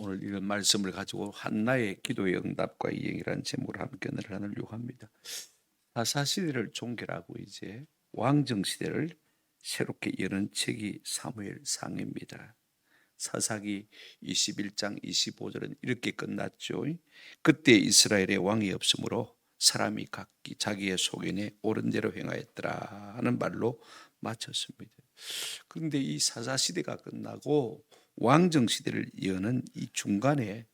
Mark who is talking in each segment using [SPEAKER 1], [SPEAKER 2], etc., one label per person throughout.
[SPEAKER 1] 오늘 이런 말씀을 가지고 한나의 기도의 응답과 이행이라는 제목으로 함께 나누려고 합니다. 사사시대를 종결하고 이제 왕정시대를 새롭게 여는 책이 사무엘상입니다. 사사기 21장 25절은 이렇게 끝났죠. 그때 이스라엘에 왕이 없으므로 사람이 각기 자기의 소견에 옳은 대로 행하였더라 하는 말로 마쳤습니다. 그런데 이 사사시대가 끝나고 왕정시대를 여는 이 중간에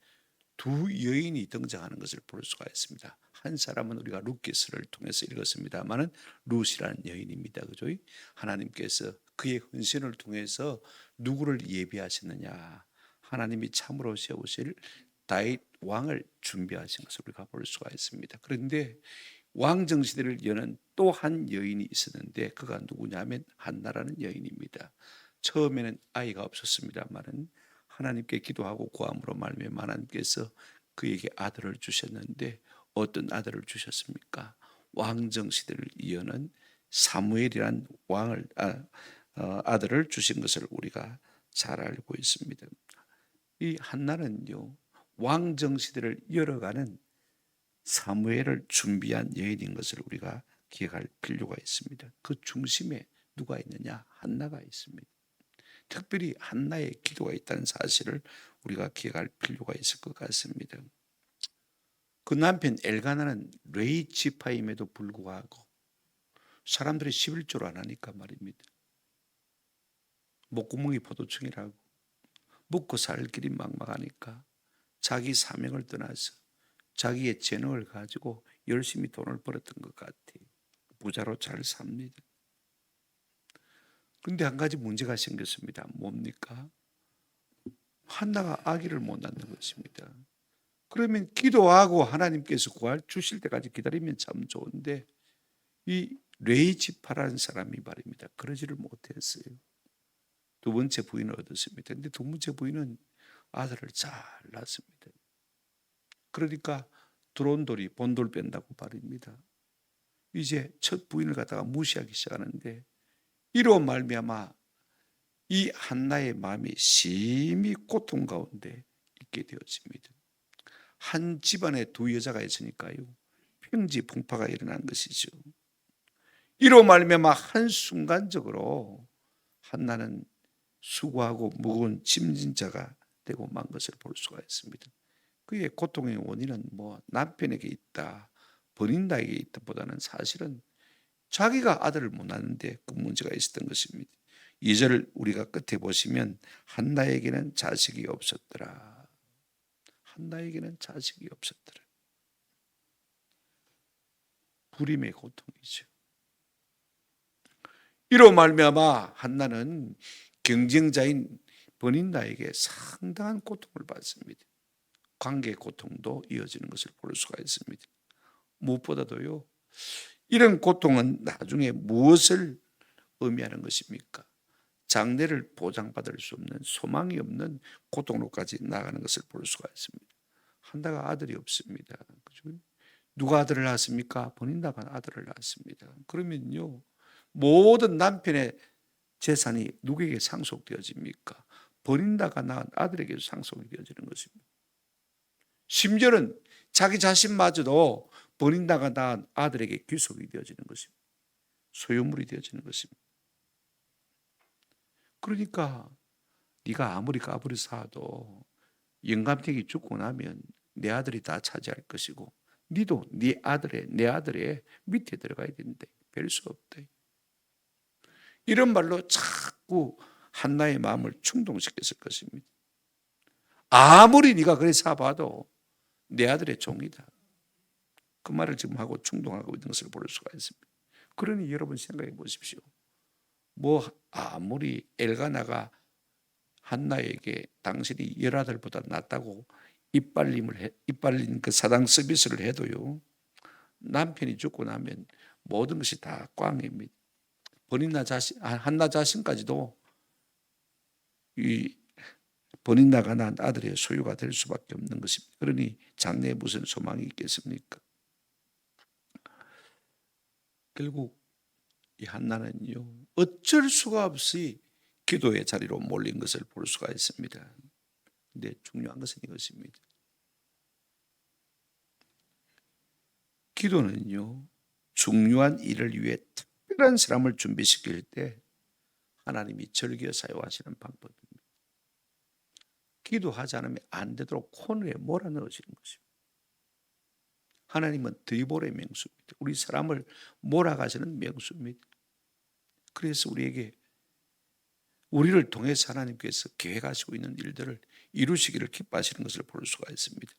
[SPEAKER 1] 두 여인이 등장하는 것을 볼 수가 있습니다. 한 사람은 우리가 룻기스를 통해서 읽었습니다만은 룻이라는 여인입니다. 그죠? 하나님께서 그의 헌신을 통해서 누구를 예비하셨느냐? 하나님이 참으로 세우실 다윗 왕을 준비하신 것을 우리가 볼 수가 있습니다. 그런데 왕정시대를 여는 또 한 여인이 있었는데 그가 누구냐면 한나라는 여인입니다. 처음에는 아이가 없었습니다만은 하나님께 기도하고 구함으로 말미암아 하나님께서 그에게 아들을 주셨는데 어떤 아들을 주셨습니까? 왕정시대를 이어는 사무엘이란 아들을 주신 것을 우리가 잘 알고 있습니다. 이 한나는요 왕정시대를 이어가는 사무엘을 준비한 여인인 것을 우리가 기억할 필요가 있습니다. 그 중심에 누가 있느냐? 한나가 있습니다. 특별히 한나의 기도가 있다는 사실을 우리가 기억할 필요가 있을 것 같습니다. 그 남편 엘가나는 레위 지파임에도 불구하고 사람들이 11조를 안 하니까 말입니다. 목구멍이 포도청이라고 먹고 살 길이 막막하니까 자기 사명을 떠나서 자기의 재능을 가지고 열심히 돈을 벌었던 것 같아요. 부자로 잘 삽니다. 그런데 한 가지 문제가 생겼습니다. 뭡니까? 한나가 아기를 못 낳는 것입니다. 그러면 기도하고 하나님께서 구할 주실 때까지 기다리면 참 좋은데 이 레이지파라는 사람이 말입니다. 그러지를 못했어요. 두 번째 부인을 얻었습니다. 근데 두 번째 부인은 아들을 잘 낳습니다. 그러니까 들어온 돌이 본돌 뺀다고 말입니다. 이제 첫 부인을 갖다가 무시하기 시작하는데 이로 말미암아 이 한나의 마음이 심히 고통 가운데 있게 되어집니다. 한 집안에 두 여자가 있으니까요. 평지풍파가 일어난 것이죠. 이로 말미암아 한순간적으로 한나는 수고하고 무거운 짐진자가 되고 만 것을 볼 수가 있습니다. 그의 고통의 원인은 남편에게 있다, 버린다에게 있다보다는 사실은 자기가 아들을 못 낳는데 그 문제가 있었던 것입니다. 2절을 우리가 끝에 보시면 한나에게는 자식이 없었더라. 한나에게는 자식이 없었더라. 불임의 고통이죠. 이로 말미암아 한나는 경쟁자인 버닌다에게 상당한 고통을 받습니다. 관계의 고통도 이어지는 것을 볼 수가 있습니다. 무엇보다도요, 이런 고통은 나중에 무엇을 의미하는 것입니까? 장래를 보장받을 수 없는 소망이 없는 고통으로까지 나가는 것을 볼 수가 있습니다. 한나가 아들이 없습니다. 그죠? 누가 아들을 낳았습니까? 버닌다가 아들을 낳았습니다. 그러면요, 모든 남편의 재산이 누구에게 상속되어집니까? 버린다가 낳은 아들에게 상속이 되어지는 것입니다. 심지어는 자기 자신마저도 버린다가 낳은 아들에게 귀속이 되어지는 것입니다. 소유물이 되어지는 것입니다. 그러니까 네가 아무리 까불이 쌓아도 영감탱이 죽고 나면 내 아들이 다 차지할 것이고 네도 내 아들의 밑에 들어가야 된다. 별 수 없다. 이런 말로 자꾸 한나의 마음을 충동시켰을 것입니다. 아무리 네가 그래 사봐도 내 아들의 종이다. 그 말을 지금 하고 충동하고 있는 것을 볼 수가 있습니다. 그러니 여러분 생각해 보십시오. 아무리 엘가나가 한나에게 당신이 열아들보다 낫다고 이빨린 그 사당 서비스를 해도요, 남편이 죽고 나면 모든 것이 다 꽝입니다. 한나 자신까지도 이 버린다가 난 아들의 소유가 될 수밖에 없는 것입니다. 그러니 장래에 무슨 소망이 있겠습니까? 결국 이 한나는요, 어쩔 수가 없이 기도의 자리로 몰린 것을 볼 수가 있습니다. 근데 중요한 것은 이것입니다. 기도는요, 중요한 일을 위해 특별한 사람을 준비시킬 때 하나님이 즐겨 사용하시는 방법입니다. 기도하지 않으면 안 되도록 코너에 몰아넣으시는 것입니다. 하나님은 드리볼의 명수입니다. 우리 사람을 몰아가시는 명수입니다. 그래서 우리를 통해서 하나님께서 계획하시고 있는 일들을 이루시기를 기뻐하시는 것을 볼 수가 있습니다.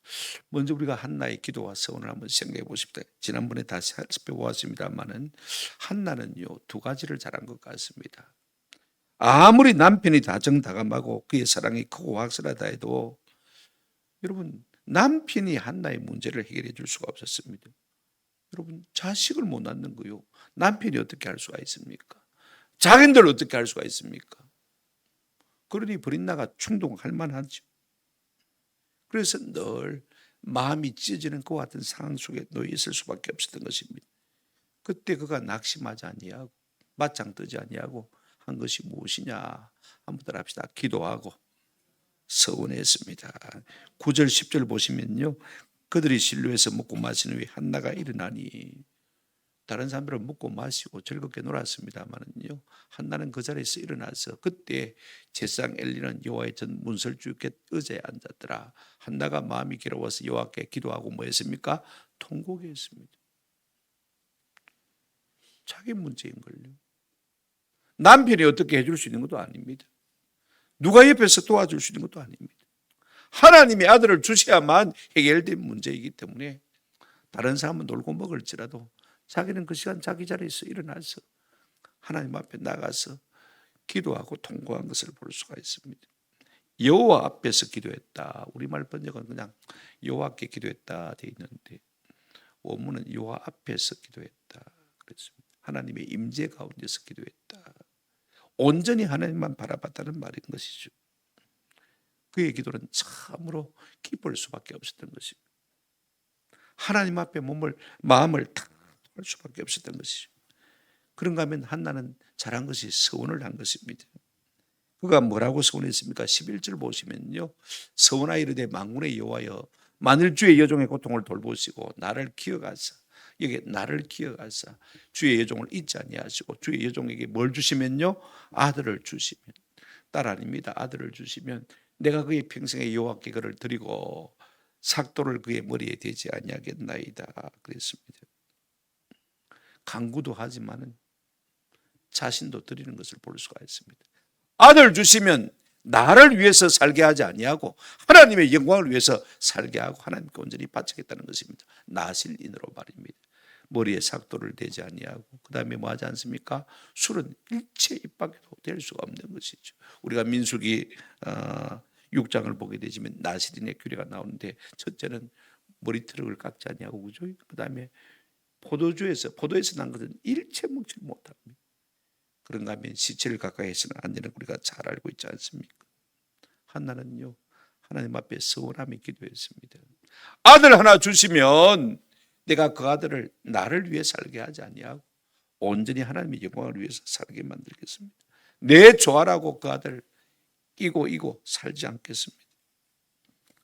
[SPEAKER 1] 먼저 우리가 한나의 기도와 서원을 한번 생각해 보십시다. 지난번에 다시 살펴보았습니다만은 한나는요, 두 가지를 잘한 것 같습니다. 아무리 남편이 다정다감하고 그의 사랑이 크고 확실하다 해도 여러분, 남편이 한나의 문제를 해결해 줄 수가 없었습니다. 여러분, 자식을 못 낳는 거요, 남편이 어떻게 할 수가 있습니까? 자기들 어떻게 할 수가 있습니까? 그러니 브린나가 충동할 만하죠. 그래서 늘 마음이 찢어지는 그와 같은 상황 속에 놓여 있을 수밖에 없었던 것입니다. 그때 그가 낙심하지 아니하고 맞짱 뜨지 아니하고 한 것이 무엇이냐, 한번 합시다. 기도하고 서원했습니다. 9절 10절 보시면요, 그들이 실로에서 먹고 마신 후에 한나가 일어나니, 다른 사람들은 먹고 마시고 즐겁게 놀았습니다만은요, 한나는 그 자리에서 일어나서 그때 제사장 엘리는 여호와의 전 문설주께 의자에 앉았더라. 한나가 마음이 괴로워서 여호와께 기도하고 뭐 했습니까? 통곡했습니다. 자기 문제인걸요. 남편이 어떻게 해줄 수 있는 것도 아닙니다. 누가 옆에서 도와줄 수 있는 것도 아닙니다. 하나님이 아들을 주셔야만 해결된 문제이기 때문에 다른 사람은 놀고 먹을지라도 자기는 그 시간 자기 자리에서 일어나서 하나님 앞에 나가서 기도하고 통곡한 것을 볼 수가 있습니다. 여호와 앞에서 기도했다. 우리말 번역은 그냥 여호와께 기도했다 되어 있는데 원문은 여호와 앞에서 기도했다 그랬습니다. 하나님의 임재 가운데서 기도했다. 온전히 하나님만 바라봤다는 말인 것이죠. 그의 기도는 참으로 기쁠 수밖에 없었던 것입니다. 하나님 앞에 마음을 다 할 수밖에 없었던 것이죠. 그런가 하면 한나는 잘한 것이 서원을 한 것입니다. 그가 뭐라고 서원했습니까? 11절 보시면요, 서원하여 이르되 만군의 여호와여, 만일 주의 여종의 고통을 돌보시고 나를 기억하사, 여기 나를 기억하사 주의 여종을 잊지 아니하시고 주의 여종에게 뭘 주시면요, 아들을 주시면, 딸 아닙니다. 아들을 주시면 내가 그의 평생에 여호와께 그를 드리고 삭도를 그의 머리에 대지 아니하겠나이다 그랬습니다. 강구도 하지만은 자신도 드리는 것을 볼 수가 있습니다. 아들 주시면 나를 위해서 살게 하지 아니하고 하나님의 영광을 위해서 살게 하고 하나님께 온전히 바치겠다는 것입니다. 나실인으로 말입니다. 머리에 삭도를 대지 아니하고 그 다음에 뭐 하지 않습니까? 술은 일체 입 밖에도 될 수가 없는 것이죠. 우리가 민수기 6장을 보게 되지만 나실인의 규례가 나오는데, 첫째는 머리털을 깎지 아니하고, 그죠? 그 다음에 포도에서 난 것은 일체 먹지 못합니다. 그런가 하면 시체를 가까이 해서는 안 되는 우리가 잘 알고 있지 않습니까? 한나는요, 하나님 앞에 서원하며 기도했습니다. 아들 하나 주시면 내가 그 아들을 나를 위해 살게 하지 아니하고 온전히 하나님의 영광을 위해서 살게 만들겠습니다. 내 조화라고 그 아들을 이고 살지 않겠습니다.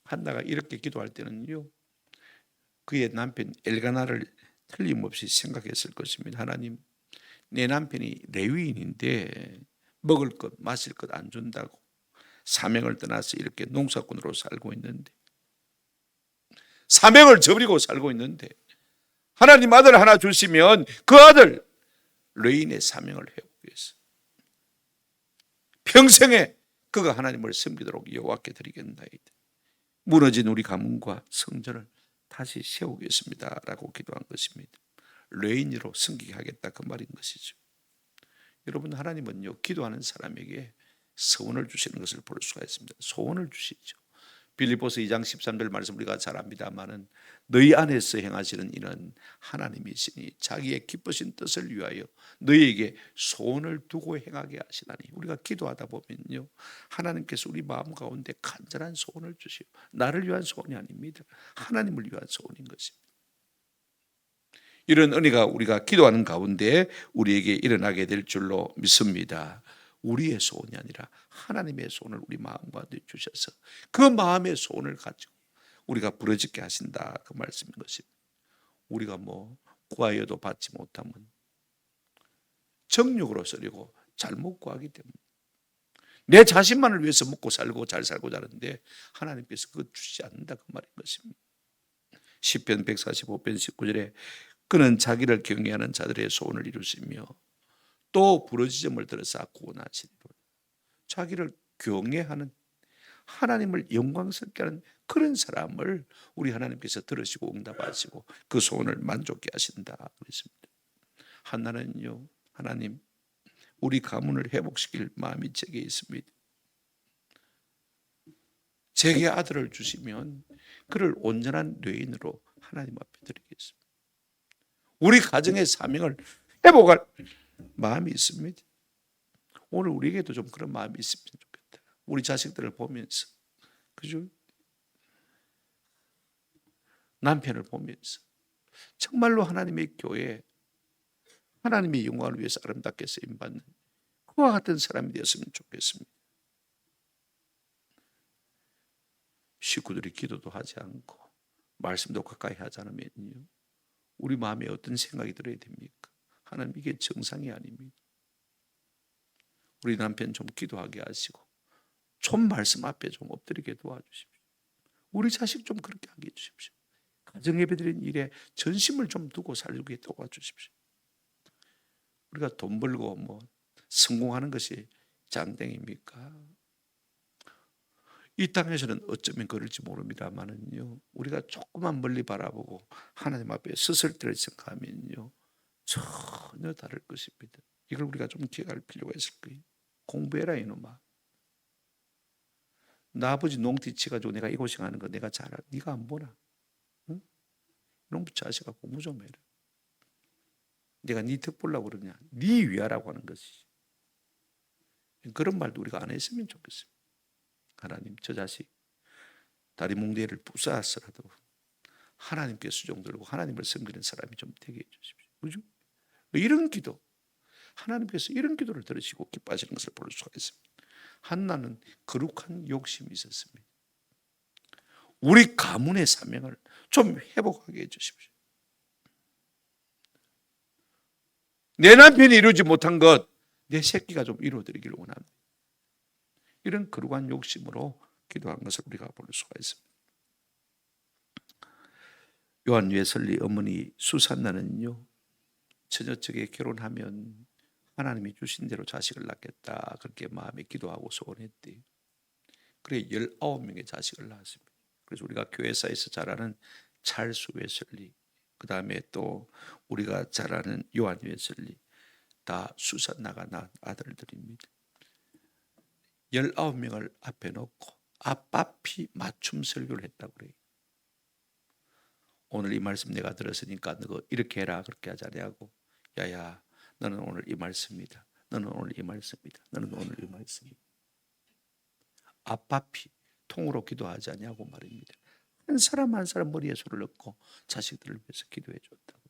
[SPEAKER 1] 한나가 이렇게 기도할 때는요, 그의 남편 엘가나를 틀림없이 생각했을 것입니다. 하나님, 내 남편이 레위인인데 먹을 것 마실 것 안 준다고 사명을 떠나서 이렇게 농사꾼으로 살고 있는데, 사명을 저버리고 살고 있는데 하나님 아들 하나 주시면 그 아들 레위인의 사명을 해오기 위해서 평생에 그가 하나님을 섬기도록 여호와께 드리겠나이다. 무너진 우리 가문과 성전을 다시 세우겠습니다 라고 기도한 것입니다. 레인으로 섬기게 하겠다 그 말인 것이죠. 여러분, 하나님은요, 기도하는 사람에게 소원을 주시는 것을 볼 수가 있습니다. 소원을 주시죠. 빌립보서 2장 13절 말씀 우리가 잘 압니다마는 너희 안에서 행하시는 이는 하나님이시니 자기의 기쁘신 뜻을 위하여 너희에게 소원을 두고 행하게 하시나니. 우리가 기도하다 보면요, 하나님께서 우리 마음 가운데 간절한 소원을 주시오. 나를 위한 소원이 아닙니다. 하나님을 위한 소원인 것입니다. 이런 은혜가 우리가 기도하는 가운데 우리에게 일어나게 될 줄로 믿습니다. 우리의 소원이 아니라 하나님의 소원을 우리 마음 가운데 주셔서 그 마음의 소원을 가지고 우리가 부르짖게 하신다, 그 말씀인 것입니다. 우리가 뭐 구하여도 받지 못하면 정욕으로 쓰려고 잘못 구하기 때문에 내 자신만을 위해서 먹고 살고 잘 살고 자는데 하나님께서 그것 주시지 않는다, 그 말인 것입니다. 시편 145편 19절에 그는 자기를 경외하는 자들의 소원을 이루시며 또 부르짖음을 들어서 구원하시리로다. 자기를 경외하는, 하나님을 영광스럽게 하는 그런 사람을 우리 하나님께서 들으시고 응답하시고 그 소원을 만족케 하신다 그랬습니다. 한나는요, 하나님 우리 가문을 회복시킬 마음이 제게 있습니다. 제게 아들을 주시면 그를 온전한 뇌인으로 하나님 앞에 드리겠습니다. 우리 가정의 사명을 회복할 마음이 있습니다. 오늘 우리에게도 좀 그런 마음이 있으면 좋겠다. 우리 자식들을 보면서, 그죠? 남편을 보면서 정말로 하나님의 교회, 하나님의 영광을 위해서 아름답게 쓰임받는 그와 같은 사람이 되었으면 좋겠습니다. 식구들이 기도도 하지 않고 말씀도 가까이 하지 않으면요, 우리 마음에 어떤 생각이 들어야 됩니까? 하나님, 이게 정상이 아닙니다. 우리 남편 좀 기도하게 하시고 좀 말씀 앞에 좀 엎드리게 도와주십시오. 우리 자식 좀 그렇게 하게 해주십시오. 가정 예배드리는 일에 전심을 좀 두고 살게 도와주십시오. 우리가 돈 벌고 뭐 성공하는 것이 장땡입니까? 이 땅에서는 어쩌면 그럴지 모릅니다만은요, 우리가 조금만 멀리 바라보고 하나님 앞에 서설 때를 생각하면요, 전혀 다를 것입니다. 이걸 우리가 좀 기억할 필요가 있을 거예요. 공부해라 이놈아. 나 아버지 농띠 치가지고 내가 이 고생하는 거 내가 잘 알아. 네가 안 보나? 응? 이놈 자식아, 공부 좀 해라. 내가 네 덕 보려고 그러냐? 네 위하라고 하는 것이지. 그런 말도 우리가 안 했으면 좋겠습니다. 하나님, 저 자식 다리 뭉대를 부숴서라도 하나님께 수종 들고 하나님을 섬기는 사람이 좀 되게 해주십시오. 그죠? 이런 기도, 하나님께서 이런 기도를 들으시고 기뻐하시는 것을 볼 수가 있습니다. 한나는 거룩한 욕심이 있었습니다. 우리 가문의 사명을 좀 회복하게 해주십시오. 내 남편이 이루지 못한 것, 내 새끼가 좀 이루어드리기를 원합니다. 이런 거룩한 욕심으로 기도한 것을 우리가 볼 수가 있습니다. 요한 웨슬리 어머니 수산나는요, 처녀측에 결혼하면 하나님이 주신 대로 자식을 낳겠다, 그렇게 마음에 기도하고 소원했대요. 그래 19명의 자식을 낳았습니다. 그래서 우리가 교회사에서 잘 아는 찰스 웨슬리, 그 다음에 또 우리가 잘 아는 요한 웨슬리, 다 수산나가 낳은 아들들입니다. 19명을 앞에 놓고 앞앞이 맞춤 설교를 했다고 그래요. 오늘 이 말씀 내가 들었으니까 너 이렇게 해라, 그렇게 하자냐고. 야야, 너는 오늘 이 말씀이다. 너는 오늘 이 말씀이다. 너는 오늘 이 말씀이다. 앞앞이 통으로 기도하지 않냐고 말입니다. 한 사람 한 사람 머리에 손을 넣고 자식들을 위해서 기도해 줬다고.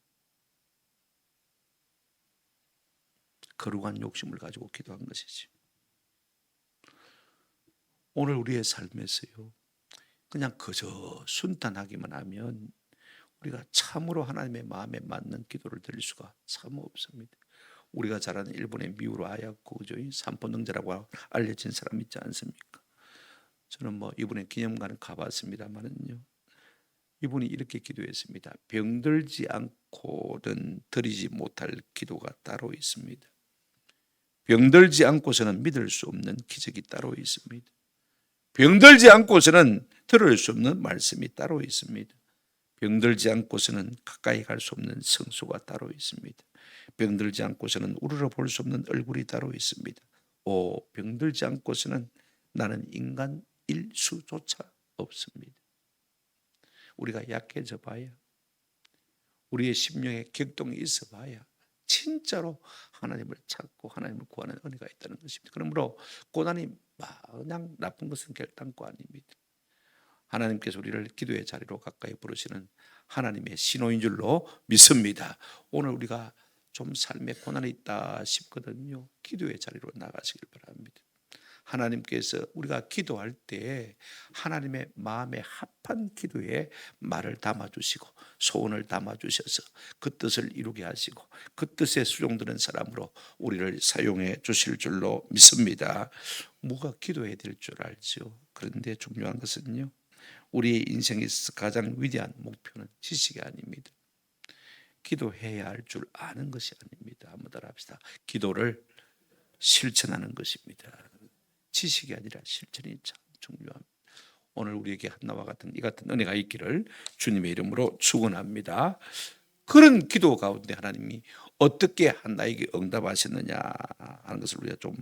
[SPEAKER 1] 거룩한 욕심을 가지고 기도한 것이지. 오늘 우리의 삶에서요, 그냥 그저 순탄하기만 하면 우리가 참으로 하나님의 마음에 맞는 기도를 드릴 수가 참 없습니다. 우리가 잘 아는 일본의 미우로 아야코, 그죠? 삼포능자라고 알려진 사람 있지 않습니까? 저는 뭐 이분의 기념관을 가봤습니다만은요, 이분이 이렇게 기도했습니다. 병들지 않고는 드리지 못할 기도가 따로 있습니다. 병들지 않고서는 믿을 수 없는 기적이 따로 있습니다. 병들지 않고서는 들을 수 없는 말씀이 따로 있습니다. 병들지 않고서는 가까이 갈 수 없는 성수가 따로 있습니다. 병들지 않고서는 우러러 볼 수 없는 얼굴이 따로 있습니다. 병들지 않고서는 나는 인간 일수조차 없습니다. 우리가 약해져 봐야, 우리의 심령에 격동이 있어 봐야 진짜로 하나님을 찾고 하나님을 구하는 은혜가 있다는 것입니다. 그러므로 고난이 마냥 나쁜 것은 결단코 아닙니다. 하나님께서 우리를 기도의 자리로 가까이 부르시는 하나님의 신호인 줄로 믿습니다. 오늘 우리가 좀 삶에 고난이 있다 싶거든요. 기도의 자리로 나가시길 바랍니다. 하나님께서 우리가 기도할 때 하나님의 마음에 합한 기도에 말을 담아주시고 소원을 담아주셔서 그 뜻을 이루게 하시고 그 뜻에 수용되는 사람으로 우리를 사용해 주실 줄로 믿습니다. 뭐가 기도해야 될 줄 알죠. 그런데 중요한 것은요, 우리 인생에 있어서 가장 위대한 목표는 지식이 아닙니다. 기도해야 할 줄 아는 것이 아닙니다. 한번 따라합시다. 기도를 실천하는 것입니다. 지식이 아니라 실천이 참 중요합니다. 오늘 우리에게 한나와 같은 이 같은 은혜가 있기를 주님의 이름으로 축원합니다. 그런 기도 가운데 하나님이 어떻게 한나에게 응답하셨느냐 하는 것을 우리가 좀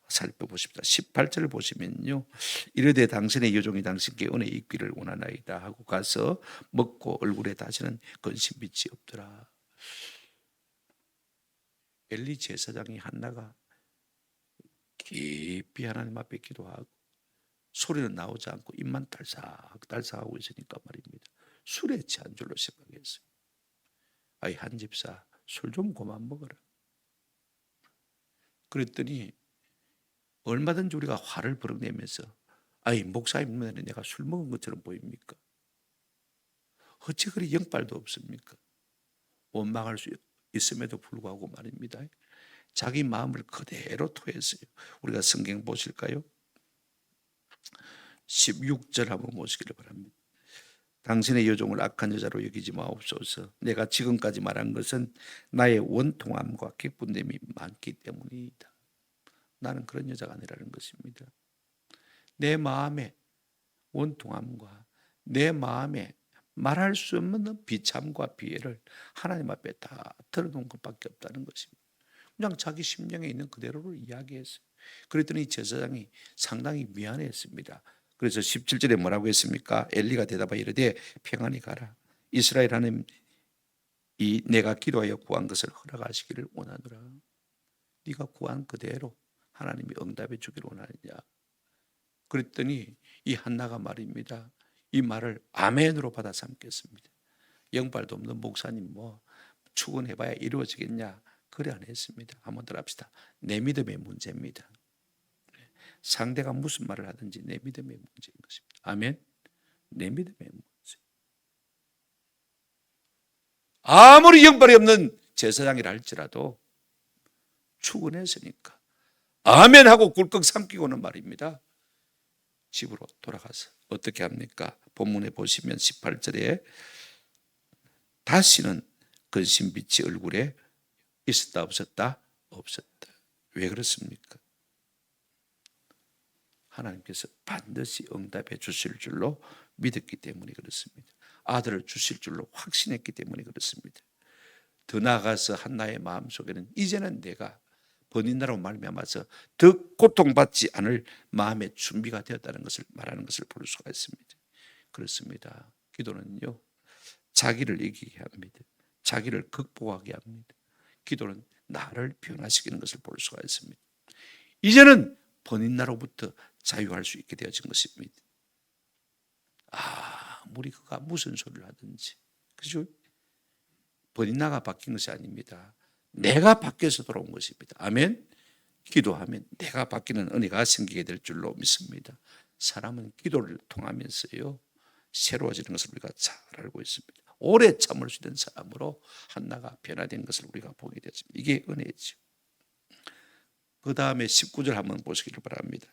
[SPEAKER 1] 살펴보십시다. 18절을 보시면요, 이르되 당신의 여종이 당신께 은혜 있기를 원하나이다 하고 가서 먹고 얼굴에 다시는 근심빛이 없더라. 엘리 제사장이 한나가 깊이 하나님 앞에 기도하고 소리는 나오지 않고 입만 딸싹딸싹하고 있으니까 말입니다, 술에 취한 줄로 생각했어요. 아이 한 집사, 술 좀 그만 먹어라. 그랬더니 얼마든지 우리가 화를 버럭내면서, 아이 목사님 눈에는 내가 술 먹은 것처럼 보입니까? 어찌 그리 영빨도 없습니까? 원망할 수 있음에도 불구하고 말입니다, 자기 마음을 그대로 토했어요. 우리가 성경 보실까요? 16절 한번 보시기를 바랍니다. 당신의 여종을 악한 여자로 여기지 마옵소서. 내가 지금까지 말한 것은 나의 원통함과 객분됨이 많기 때문이다. 나는 그런 여자가 아니라는 것입니다. 내 마음에 원통함과 내 마음에 말할 수 없는 비참과 비애를 하나님 앞에 다 털어놓은 것밖에 없다는 것입니다. 그냥 자기 심령에 있는 그대로를 이야기했어요. 그랬더니 제사장이 상당히 미안했습니다. 그래서 17절에 뭐라고 했습니까? 엘리가 대답하여 이르되 평안히 가라. 이스라엘 하나님 이 내가 기도하여 구한 것을 허락하시기를 원하노라. 네가 구한 그대로 하나님이 응답해 주기를 원하느냐. 그랬더니 이 한나가 말입니다, 이 말을 아멘으로 받아 삼겠습니다. 영빨도 없는 목사님 뭐 축원해봐야 이루어지겠냐, 그래 안 했습니다. 한번 더 합시다. 내 믿음의 문제입니다. 상대가 무슨 말을 하든지 내 믿음의 문제인 것입니다. 아멘. 내 믿음의 문제. 아무리 영빨이 없는 제사장이라 할지라도 축원했으니까 아멘하고 굴꺽 삼키고는 말입니다, 집으로 돌아가서 어떻게 합니까? 본문에 보시면 18절에 다시는 근심빛이 얼굴에 있었다 없었다? 없었다. 왜 그렇습니까? 하나님께서 반드시 응답해 주실 줄로 믿었기 때문에 그렇습니다. 아들을 주실 줄로 확신했기 때문에 그렇습니다. 더 나아가서 한나의 마음속에는 이제는 내가 번인나로 말미암아서 더 고통받지 않을 마음의 준비가 되었다는 것을 말하는 것을 볼 수가 있습니다. 그렇습니다. 기도는요, 자기를 이기게 합니다. 자기를 극복하게 합니다. 기도는 나를 변화시키는 것을 볼 수가 있습니다. 이제는 번인나로부터 자유할 수 있게 되어진 것입니다. 아무리 그가 무슨 소리를 하든지, 그죠? 번인나가 바뀐 것이 아닙니다. 내가 바뀌어서 돌아온 것입니다. 아멘. 기도하면 내가 바뀌는 은혜가 생기게 될 줄로 믿습니다. 사람은 기도를 통하면서요 새로워지는 것을 우리가 잘 알고 있습니다. 오래 참을 수 있는 사람으로 한나가 변화된 것을 우리가 보게 되었습니다. 이게 은혜죠. 그 다음에 19절 한번 보시기를 바랍니다.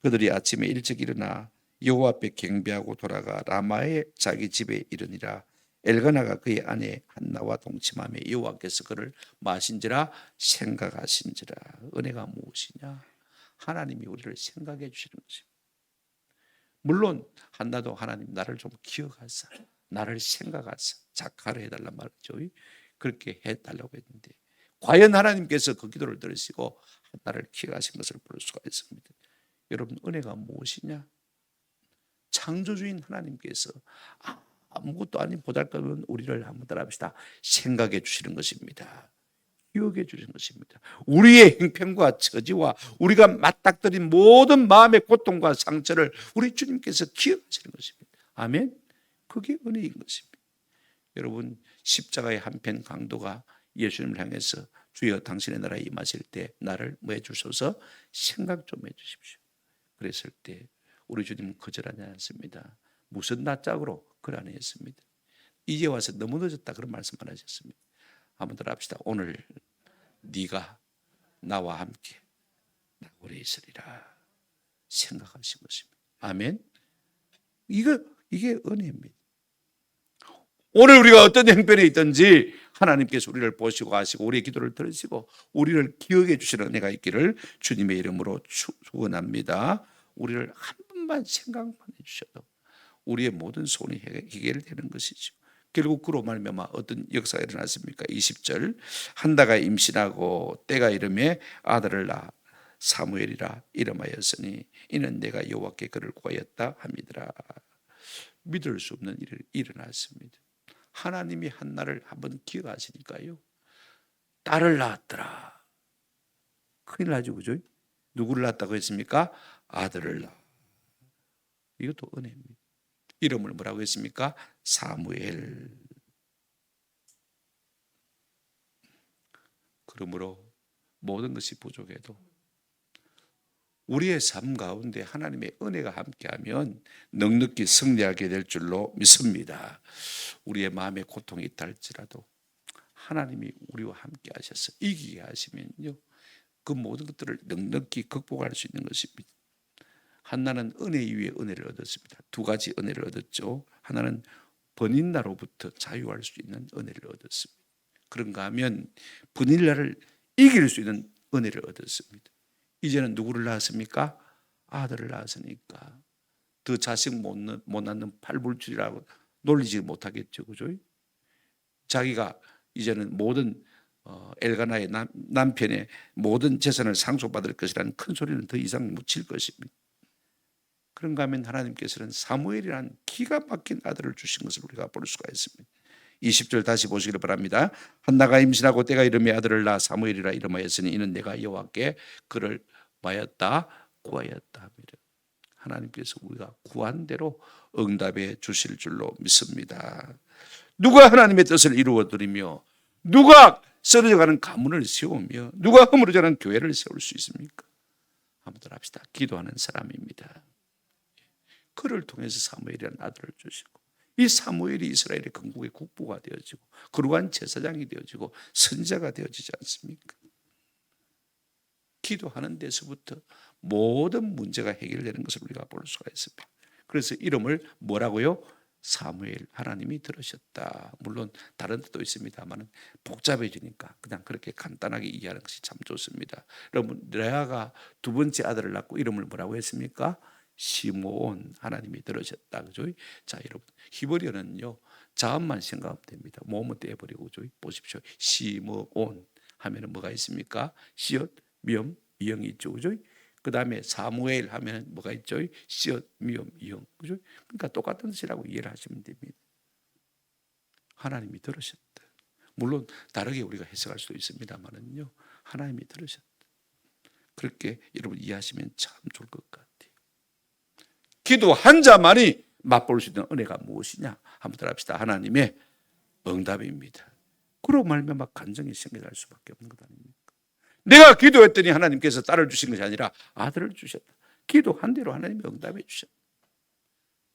[SPEAKER 1] 그들이 아침에 일찍 일어나 여호와 앞에 경배하고 돌아가 라마의 자기 집에 이르니라. 엘가나가 그의 아내 한나와 동침하며 여호와께서 그를 마신지라 생각하신지라. 은혜가 무엇이냐? 하나님이 우리를 생각해 주시는 것입니다. 물론 한나도 하나님 나를 좀 기억하사, 나를 생각하사 작가를 해달란 말이죠. 그렇게 해달라고 했는데 과연 하나님께서 그 기도를 들으시고 한나를 기억하신 것을 볼 수가 있습니다. 여러분, 은혜가 무엇이냐? 창조주인 하나님께서 아무것도 아닌 보잘것없는 우리를 한번 따라합시다. 생각해 주시는 것입니다. 기억해 주시는 것입니다. 우리의 형편과 처지와 우리가 맞닥뜨린 모든 마음의 고통과 상처를 우리 주님께서 기억하시는 것입니다. 아멘. 그게 은혜인 것입니다. 여러분, 십자가의 한편 강도가 예수님을 향해서 주여 당신의 나라에 임하실 때 나를 뭐 해주셔서 생각 좀 해주십시오. 그랬을 때 우리 주님은 거절하지 않습니다. 무슨 낯짝으로 그걸 안 했습니다. 이제 와서 너무 늦었다 그런 말씀 안 하셨습니다. 한번 더 합시다. 오늘 네가 나와 함께 오래 있으리라 생각하신 것입니다. 아멘. 이게 은혜입니다. 오늘 우리가 어떤 형편에 있든지 하나님께서 우리를 보시고 아시고 우리의 기도를 들으시고 우리를 기억해 주시는 은혜가 있기를 주님의 이름으로 축원합니다. 우리를 한 번만 생각만 해주셔도 우리의 모든 소원이 해결되는 것이죠. 결국 그로 말미암아 어떤 역사가 일어났습니까? 20절 한나가 임신하고 때가 이름에 아들을 낳아 사무엘이라 이름하였으니 이는 내가 여호와께 그를 구하였다 함이더라. 믿을 수 없는 일이 일어났습니다. 하나님이 한나를 한번 기억하시니까요. 딸을 낳았더라. 큰일 나죠, 그죠? 누구를 낳았다고 했습니까? 아들을 낳아. 이것도 은혜입니다. 이름을 뭐라고 했습니까? 사무엘. 그러므로 모든 것이 부족해도 우리의 삶 가운데 하나님의 은혜가 함께하면 넉넉히 승리하게 될 줄로 믿습니다. 우리의 마음에 고통이 있다 할지라도 하나님이 우리와 함께 하셔서 이기게 하시면요, 그 모든 것들을 넉넉히 극복할 수 있는 것입니다. 한나는 은혜 위에 은혜를 얻었습니다. 두 가지 은혜를 얻었죠. 하나는 번인나로부터 자유할 수 있는 은혜를 얻었습니다. 그런가 하면 번인나를 이길 수 있는 은혜를 얻었습니다. 이제는 누구를 낳았습니까? 아들을 낳았으니까 더 자식 못 낳는 팔불출이라고 놀리지 못하겠죠, 그죠? 자기가 이제는 모든 엘가나의 남편의 모든 재산을 상속받을 것이라는 큰 소리는 더 이상 묻힐 것입니다. 그런가 하면 하나님께서는 사무엘이라는 기가 막힌 아들을 주신 것을 우리가 볼 수가 있습니다. 20절 다시 보시기를 바랍니다. 한나가 임신하고 때가 이름에 아들을 낳아 사무엘이라 이름하였으니 이는 내가 여호와께 그를 구하였다 합니다. 하나님께서 우리가 구한 대로 응답해 주실 줄로 믿습니다. 누가 하나님의 뜻을 이루어드리며 누가 쓰러져가는 가문을 세우며 누가 허물어져가는 교회를 세울 수 있습니까? 한번 더 합시다. 기도하는 사람입니다. 그를 통해서 사무엘이라는 아들을 주시고 이 사무엘이 이스라엘의 건국의 국부가 되어지고 그러한 제사장이 되어지고 선지자가 되어지지 않습니까? 기도하는 데서부터 모든 문제가 해결되는 것을 우리가 볼 수가 있습니다. 그래서 이름을 뭐라고요? 사무엘, 하나님이 들으셨다. 물론 다른 뜻도 있습니다만 복잡해지니까 그냥 그렇게 간단하게 이해하는 것이 참 좋습니다. 여러분, 레아가 두 번째 아들을 낳고 이름을 뭐라고 했습니까? 시므온, 하나님이 들으셨다. 그죠? 자, 여러분, 히브리어는요 자음만 생각하면 됩니다. 모음은 떼버리고 보십시오. 시므온 하면은 뭐가 있습니까? 시옷, 미음, 이형이 있죠, 그죠? 그 다음에 사무엘 하면 뭐가 있죠? 시옷, 미음, 이형, 그죠? 그러니까 똑같은 뜻이라고 이해를 하시면 됩니다. 하나님이 들으셨다. 물론 다르게 우리가 해석할 수도 있습니다만은요, 하나님이 들으셨다. 그렇게 여러분 이해하시면 참 좋을 것 같아요. 기도한 자만이 맛볼 수 있는 은혜가 무엇이냐? 한번 들어봅시다. 하나님의 응답입니다. 그로 말미암아 간증이 생겨날 수밖에 없는 것 아닙니까? 내가 기도했더니 하나님께서 딸을 주신 것이 아니라 아들을 주셨다. 기도한 대로 하나님이 응답해 주셨다.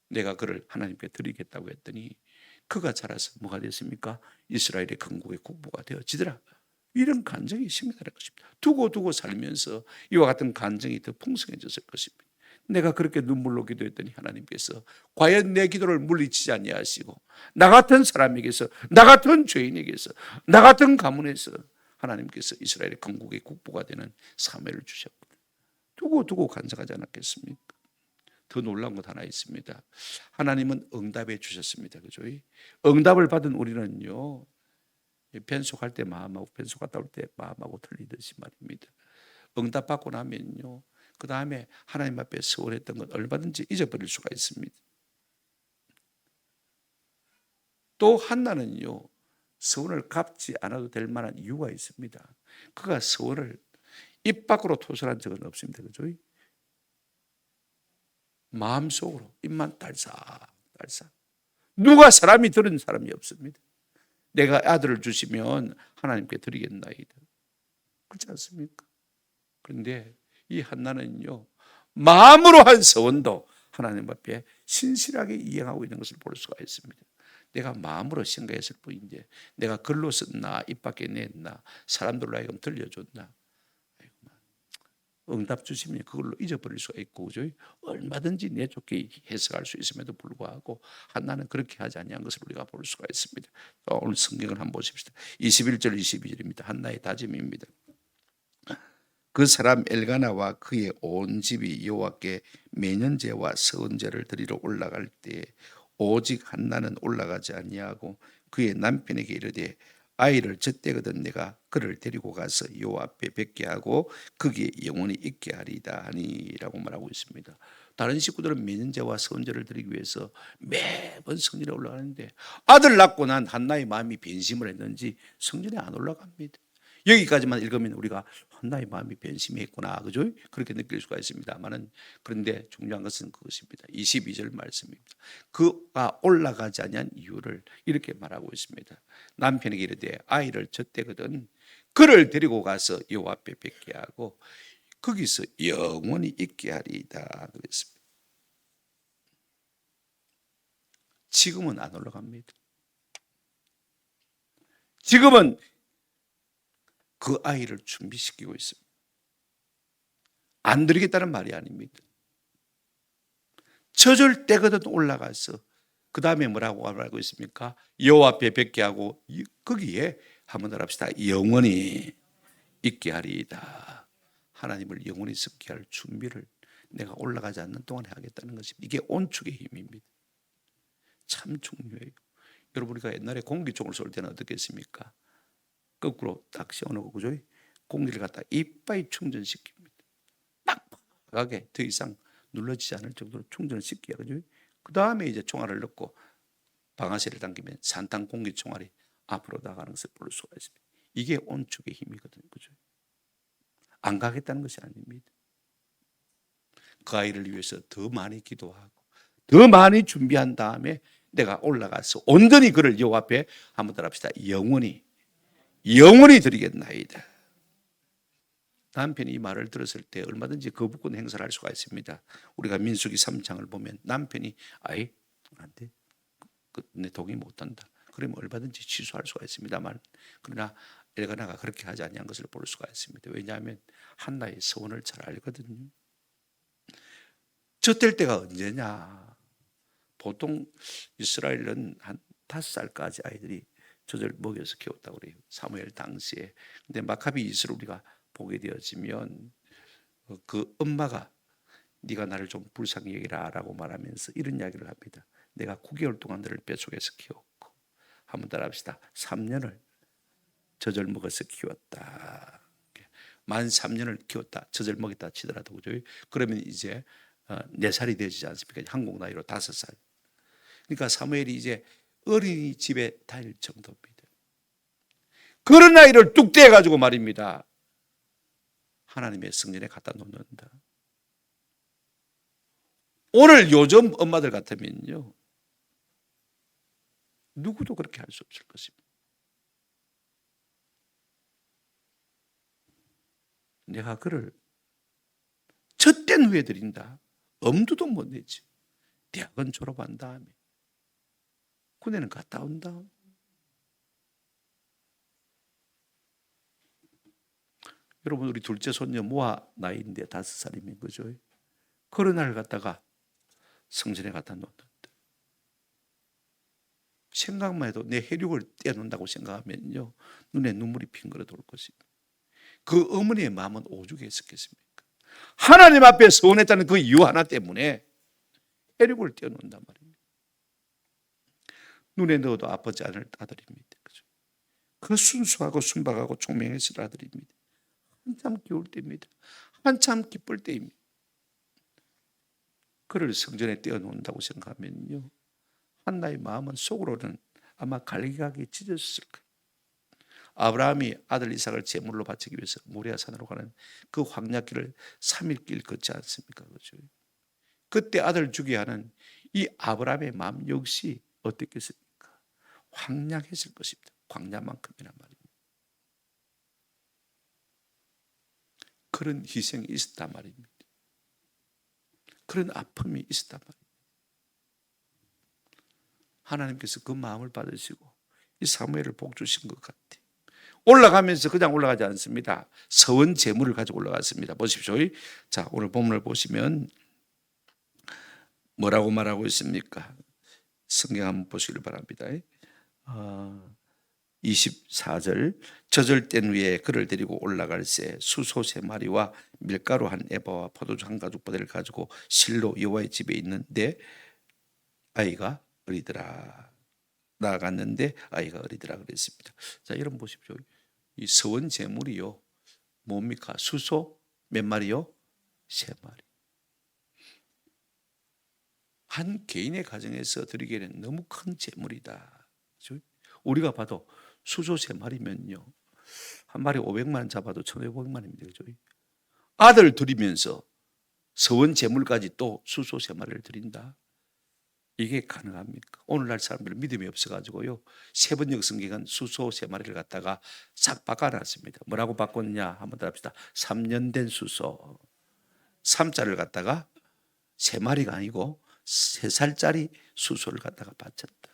[SPEAKER 1] 내가 그를 하나님께 드리겠다고 했더니 그가 자라서 뭐가 됐습니까? 이스라엘의 건국의 국부가 되어지더라. 이런 간증이 생겨날 것입니다. 두고 살면서 이와 같은 간증이 더 풍성해졌을 것입니다. 내가 그렇게 눈물로 기도했더니 하나님께서 과연 내 기도를 물리치지 아니하시고 나 같은 사람에게서, 나 같은 죄인에게서, 나 같은 가문에서 하나님께서 이스라엘의 건국의 국부가 되는 사무엘을 주셨거든요. 두고 간증하지 않았겠습니까? 더 놀라운 것 하나 있습니다. 하나님은 응답해 주셨습니다. 그죠? 응답을 받은 우리는요, 변속할 때 마음하고 변속 갔다 올 때 마음하고 틀리듯이 말입니다. 응답 받고 나면요, 그 다음에 하나님 앞에 서원했던 것 얼마든지 잊어버릴 수가 있습니다. 또 한나는요, 서원을 갚지 않아도 될 만한 이유가 있습니다. 그가 서원을 입 밖으로 토설한 적은 없습니다. 그죠? 마음속으로 입만 딸싹 누가 사람이 들은 사람이 없습니다. 내가 아들을 주시면 하나님께 드리겠나이다. 그렇지 않습니까? 그런데 이 한나는요, 마음으로 한 서원도 하나님 앞에 신실하게 이행하고 있는 것을 볼 수가 있습니다. 내가 마음으로 생각했을 뿐인데 내가 글로 썼나 입 밖에 냈나 사람들로 하여금 들려줬나, 응답 주시면 그걸로 잊어버릴 수가 있고, 그죠? 얼마든지 내쫓게 해석할 수 있음에도 불구하고 한나는 그렇게 하지 아니한 것을 우리가 볼 수가 있습니다. 오늘 성경을 한번 보십시다. 21절 22절입니다. 한나의 다짐입니다. 그 사람 엘가나와 그의 온 집이 여호와께 매년제와 서은제를 드리러 올라갈 때 오직 한나는 올라가지 아니하고 그의 남편에게 이르되 아이를 젖대거든 내가 그를 데리고 가서 여호와 앞에 뵙게 하고 거기에 영원히 있게 하리이다 하니라고 말하고 있습니다. 다른 식구들은 매년제와 서은제를 드리기 위해서 매번 성전에 올라가는데 아들 낳고 난 한나의 마음이 변심을 했는지 성전에 안 올라갑니다. 여기까지만 읽으면 우리가 한나의 마음이 변심했구나, 그죠? 그렇게 느낄 수가 있습니다만은, 그런데 중요한 것은 그것입니다. 22절 말씀입니다. 그가 올라가지 아니한 이유를 이렇게 말하고 있습니다. 남편에게 이르되 아이를 젖대거든 그를 데리고 가서 여호와 앞에 뵙게 하고 거기서 영원히 있게 하리이다 그랬습니다. 지금은 안 올라갑니다. 지금은 그 아이를 준비시키고 있습니다. 안 드리겠다는 말이 아닙니다. 젖을 때거든 올라가서 그 다음에 뭐라고 말하고 있습니까? 여호와 앞에 뵙게 하고 거기에 한번 더 합시다. 영원히 있게 하리이다. 하나님을 영원히 섭게 할 준비를 내가 올라가지 않는 동안에 하겠다는 것입니다. 이게 온축의 힘입니다. 참 중요해요. 여러분, 우리가 옛날에 공기총을 쏠 때는 어떻겠습니까? 거꾸로 딱 세워놓고, 그죠? 공기를 갖다 이빨 충전시킵니다. 빡빡하게 더 이상 눌러지지 않을 정도로 충전을 시켜요, 그죠? 그 다음에 이제 총알을 넣고 방아쇠를 당기면 산탄 공기 총알이 앞으로 나가는 것을 볼 수가 있습니다. 이게 온축의 힘이거든요, 그죠? 안 가겠다는 것이 아닙니다. 그 아이를 위해서 더 많이 기도하고 더 많이 준비한 다음에 내가 올라가서 온전히 그를 여호와 앞에 한번 더 합시다. 영원히 드리겠나이다. 남편이 이 말을 들었을 때 얼마든지 거부권 행사를 할 수가 있습니다. 우리가 민수기 3장을 보면 남편이 아이 안 돼, 내 동의 못한다, 그러면 얼마든지 취소할 수가 있습니다만, 그러나 엘가나가 그렇게 하지 아니한 것을 볼 수가 있습니다. 왜냐하면 한나의 서원을 잘 알거든요. 젖될 때가 언제냐? 보통 이스라엘은 한 5살까지 아이들이 젖을 먹여서 키웠다고 그래요. 사무엘 당시에. 근데 마카비 이스를 우리가 보게 되어지면 그 엄마가 네가 나를 좀 불쌍히 여기라 라고 말하면서 이런 이야기를 합니다. 내가 9개월 동안 너를 뱃속에서 키웠고, 한번 따라합시다. 3년을 젖을 먹어서 키웠다. 만 3년을 키웠다, 젖을 먹였다 치더라도, 그죠? 그러면 이제 4살이 되지 않습니까? 한국 나이로 5살. 그러니까 사무엘이 이제 어린이집에 다닐 정도입니다. 그런 아이를 뚝 떼가지고 말입니다, 하나님의 성전에 갖다 놓는다. 오늘 요즘 엄마들 같으면요, 누구도 그렇게 할 수 없을 것입니다. 내가 그를 젖된 후에 드린다. 엄두도 못 내지. 대학은 졸업한 다음에, 군에는 갔다 온 다음. 여러분, 우리 둘째 손녀 모아 나이인데 5살이면, 그죠? 그런 날 갖다가 성전에 갖다 놓는다. 생각만 해도 내 혈육을 떼어놓는다고 생각하면요, 눈에 눈물이 핑글어 돌 것입니다. 그 어머니의 마음은 오죽했었겠습니까? 하나님 앞에 서원했다는 그 이유 하나 때문에 혈육을 떼어놓는단 말입니다. 눈에 넣어도 아프지 않을 아들입니다. 그죠? 그 순수하고 순박하고 총명했을 아들입니다. 한참 귀울 때입니다. 한참 기쁠 때입니다. 그를 성전에 떼어놓는다고 생각하면요, 한나의 마음은 속으로는 아마 갈기갈기 찢어졌을 거예요. 아브라함이 아들 이삭을 제물로 바치기 위해서 모리아산으로 가는 그 황야길을 3일길 걷지 않습니까? 그렇죠? 그때 아들 주게 하는 이 아브라함의 마음 역시 어떻겠습니까? 황량했을 것입니다. 광야만큼이란 말입니다. 그런 희생이 있었단 말입니다. 그런 아픔이 있었단 말입니다. 하나님께서 그 마음을 받으시고 이 사무엘을 복 주신 것 같아요. 올라가면서 그냥 올라가지 않습니다. 서원 제물을 가지고 올라갔습니다. 보십시오. 자, 오늘 본문을 보시면 뭐라고 말하고 있습니까? 성경 한번 보시길 바랍니다. 24절 젖을 위에 그를 데리고 올라갈새 수소 3마리와 밀가루 한 에바와 포도주 한 가죽보대를 가지고 실로 여호와의 집에 있는데 아이가 어리더라. 나아갔는데 아이가 어리더라 그랬습니다. 자, 여러분 보십시오. 이 서원 제물이요 뭡니까? 수소 몇 마리요? 3마리. 한 개인의 가정에서 드리기에는 너무 큰 제물이다. 그렇죠? 우리가 봐도 수소 3마리면요 한 마리 500만 잡아도 1,500만입니다. 그렇죠? 아들 드리면서 서원 제물까지 또 수소 3마리를 드린다. 이게 가능합니까? 오늘날 사람들은 믿음이 없어가지고요 세번역 성경은 수소 3마리를 갖다가 싹 바꿔놨습니다. 뭐라고 바꿨냐 한번 더 합시다. 3년 된 수소 3자를 갖다가 3마리가 아니고 3살짜리 수소를 갖다가 바쳤다.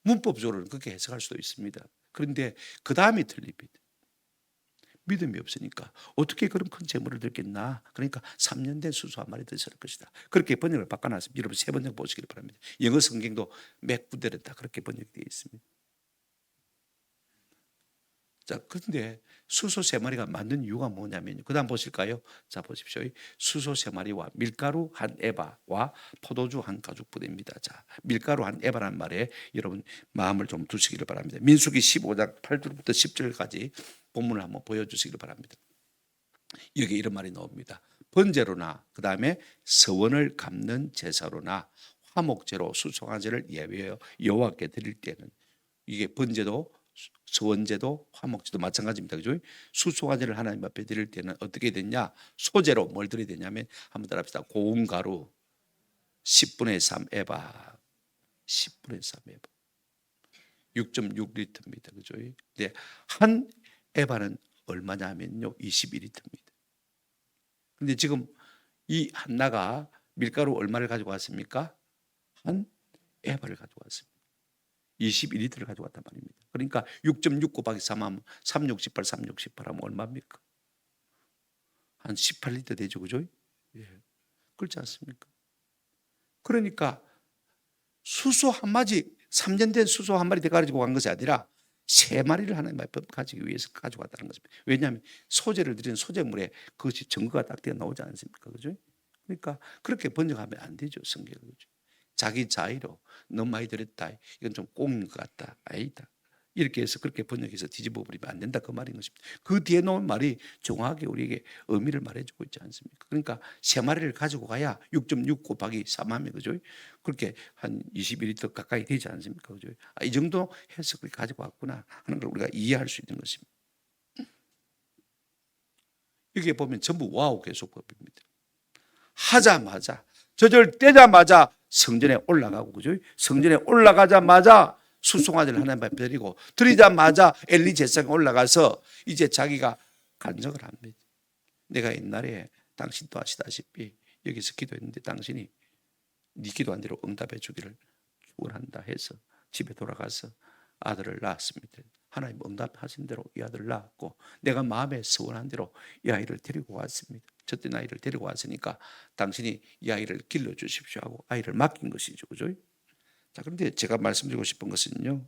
[SPEAKER 1] 문법적으로는 그렇게 해석할 수도 있습니다. 그런데 그 다음이 틀립니다. 믿음이 없으니까 어떻게 그런 큰 재물을 드렸겠나. 그러니까 3년 된 수소 1마리 드렸을 것이다. 그렇게 번역을 바꿔놨습니다. 여러분 3번역 보시길 바랍니다. 영어 성경도 맥부데르다 그렇게 번역되어 있습니다. 자, 그런데 수소 3마리가 맞는 이유가 뭐냐면요. 그 다음 보실까요? 자, 보십시오. 수소 3마리와 밀가루 한 에바와 포도주 한 가죽부대입니다. 자, 밀가루 한 에바라는 말에 여러분 마음을 좀 두시기를 바랍니다. 민수기 15장 8절부터 10절까지 본문을 한번 보여주시기를 바랍니다. 여기 이런 말이 나옵니다. 번제로나 그 다음에 서원을 갚는 제사로나 화목제로 수송아제를 예외하여 여호와께 드릴 때는 이게 번제도 서원제도 화목제도 마찬가지입니다. 그죠? 수송아제를 하나님 앞에 드릴 때는 어떻게 됐냐? 소제로 뭘 드려야 되냐면 한번 따라합시다. 고운 가루 10분의 3 에바 10분의 3 에바 6.6리터입니다. 그죠? 네, 한 에바는 얼마냐면요 21리터입니다. 근데 지금 이 한나가 밀가루 얼마를 가지고 왔습니까? 한 에바를 가지고 왔습니다. 21리터를 가지고 왔단 말입니다. 그러니까 6.6 곱하기 3 하면 368, 368 하면 얼마입니까? 한 18리터 되죠. 그죠? 예. 그렇지 않습니까? 그러니까 수소 한 마리, 3년 된 수소 한 마리 가지고 간 것이 아니라 3마리를 하나님 앞에 가지기 위해서 가지고 왔다는 것입니다. 왜냐하면 소재를 드리는 소재물에 그것이 증거가 딱 되어 나오지 않습니까? 그죠? 그러니까 그렇게 번역하면 안 되죠. 성경을. 그죠? 자기 자의로 너무 많이 드렸다. 이건 좀 꽁인 것 같다. 아니다. 이렇게 해서 그렇게 번역해서 뒤집어 버리면 안 된다. 그 말인 것입니다. 그 뒤에 놓은 말이 정확하게 우리에게 의미를 말해주고 있지 않습니까? 그러니까 3마리를 가지고 가야 6.6 곱하기 3하면 그죠? 그렇게 한 21리터 가까이 되지 않습니까? 그죠? 이 정도 해서 그렇게 가지고 왔구나 하는 걸 우리가 이해할 수 있는 것입니다. 여기에 보면 전부 와우 계속법입니다. 하자마자 저절 떼자마자 성전에 올라가고 그죠? 성전에 올라가자마자 수송아지를 하나님 앞에 드리자마자 엘리 제사장에 올라가서 이제 자기가 간증을 합니다. 내가 옛날에 당신도 아시다시피 여기서 기도했는데 당신이 네 기도한 대로 응답해 주기를 축원한다 해서 집에 돌아가서 아들을 낳았습니다. 하나님 응답하신 대로 이 아들을 낳았고 내가 마음에 서원한 대로 이 아이를 데리고 왔습니다. 저때 아이를 데리고 왔으니까 당신이 이 아이를 길러주십시오 하고 아이를 맡긴 것이죠. 그죠? 자, 그런데 제가 말씀드리고 싶은 것은요.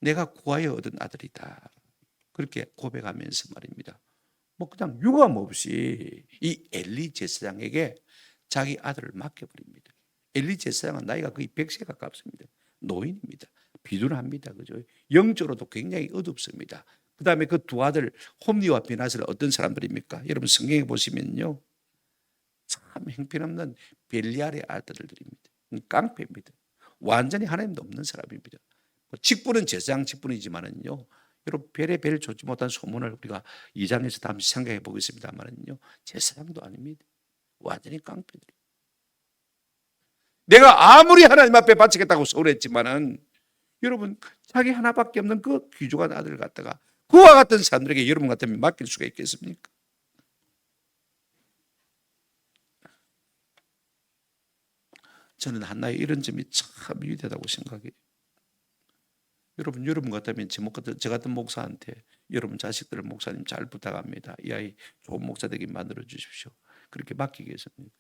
[SPEAKER 1] 내가 구하여 얻은 아들이다. 그렇게 고백하면서 말입니다. 뭐 그냥 유감 없이 이 엘리 제사장에게 자기 아들을 맡겨버립니다. 엘리 제사장은 나이가 거의 100세 가깝습니다. 노인입니다. 비둔합니다. 그죠? 영적으로도 굉장히 어둡습니다. 그 다음에 그 두 아들 홈리와 비나스는 어떤 사람들입니까? 여러분 성경에 보시면요. 참 형편없는 벨리알의 아들들입니다. 깡패입니다. 완전히 하나님도 없는 사람입니다. 직분은 제사장 직분이지만은요. 여러분 별의 별 좋지 못한 소문을 우리가 2장에서 다시 생각해 보겠습니다만은요. 제사장도 아닙니다. 완전히 깡패들. 내가 아무리 하나님 앞에 바치겠다고 소리했지만은 여러분 자기 하나밖에 없는 그 귀족한 아들을 갖다가 그와 같은 사람들에게 여러분 같으면 맡길 수가 있겠습니까? 저는 한나의 이런 점이 참 위대하다고 생각해요. 여러분 같으면 저 같은 목사한테 여러분 자식들을 목사님 잘 부탁합니다. 이 아이 좋은 목사 되게 만들어 주십시오. 그렇게 맡기겠습니까?